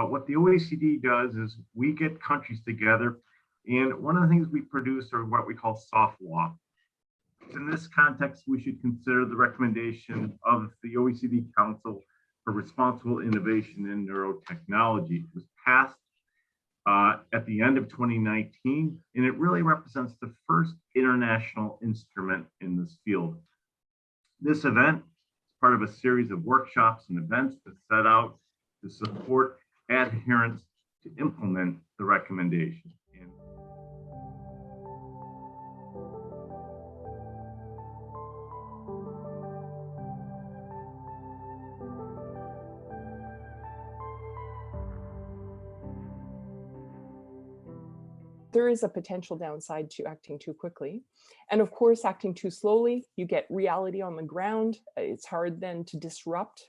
what the OECD does is we get countries together, and one of the things we produce are what we call soft law. In this context, we should consider the recommendation of the OECD Council for Responsible Innovation in Neurotechnology. It was passed at the end of 2019, and it really represents the first international instrument in this field. This event is part of a series of workshops and events that set out to support adherents to implement the recommendation. There is a potential downside to acting too quickly. And of course, acting too slowly, you get reality on the ground. It's hard then to disrupt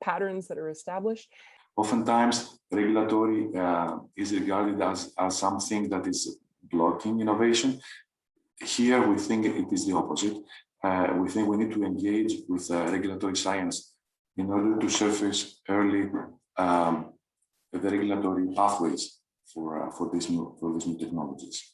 patterns that are established. Oftentimes, regulatory is regarded as something that is blocking innovation. Here, we think it is the opposite. We think we need to engage with regulatory science in order to surface early the regulatory pathways for these new technologies.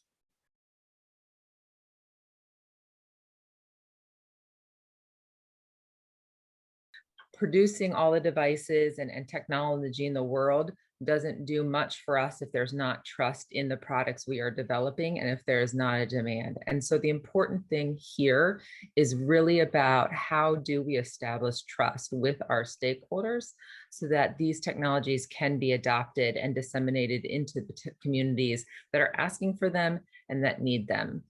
Producing all the devices and technology in the world doesn't do much for us if there's not trust in the products we are developing and if there is not a demand. And so the important thing here is really about how do we establish trust with our stakeholders so that these technologies can be adopted and disseminated into the communities that are asking for them and that need them.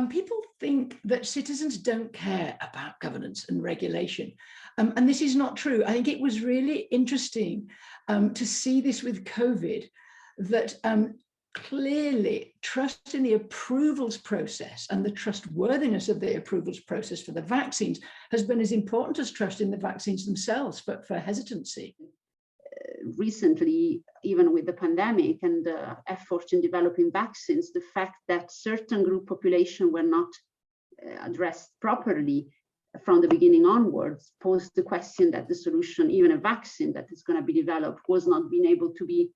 People think that citizens don't care about governance and regulation. And this is not true. I think it was really interesting to see this with COVID, that clearly trust in the approvals process and the trustworthiness of the approvals process for the vaccines has been as important as trust in the vaccines themselves for hesitancy. Recently, even with the pandemic and the effort in developing vaccines, the fact that certain group population were not addressed properly from the beginning onwards posed the question that the solution, even a vaccine that is going to be developed, was not being able to be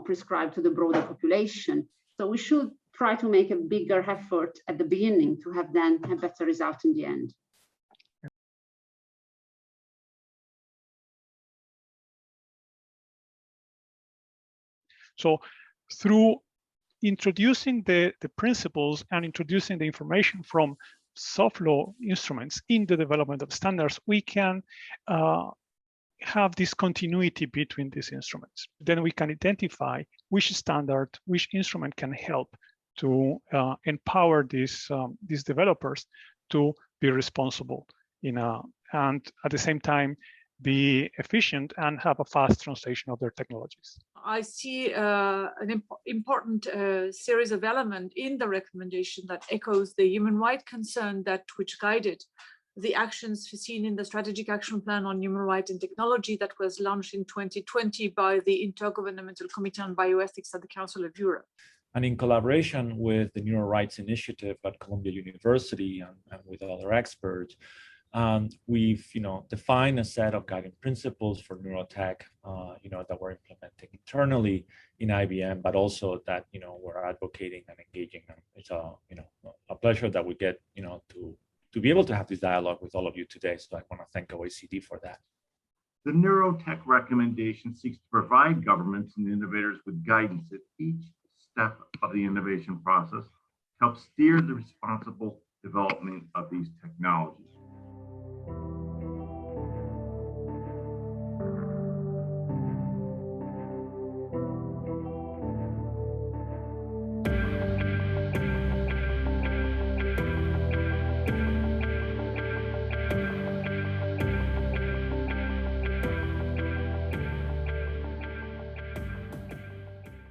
prescribed to the broader population. So we should try to make a bigger effort at the beginning to have then a better result in the end. So through introducing the principles and introducing the information from soft law instruments in the development of standards, we can have this continuity between these instruments. Then we can identify which standard, which instrument can help to empower these developers to be responsible and at the same time be efficient and have a fast translation of their technologies. I see an important series of elements in the recommendation that echoes the human rights concern which guided the actions foreseen in the Strategic Action Plan on Human Rights and Technology that was launched in 2020 by the Intergovernmental Committee on Bioethics at the Council of Europe. And in collaboration with the Neuro Rights Initiative at Columbia University and with other experts, we've defined a set of guiding principles for neurotech that we're implementing internally in IBM, but also that we're advocating and engaging. And it's a pleasure that we get to be able to have this dialogue with all of you today. So I want to thank OECD for that. The neurotech recommendation seeks to provide governments and innovators with guidance at each step of the innovation process, help steer the responsible development of these technologies.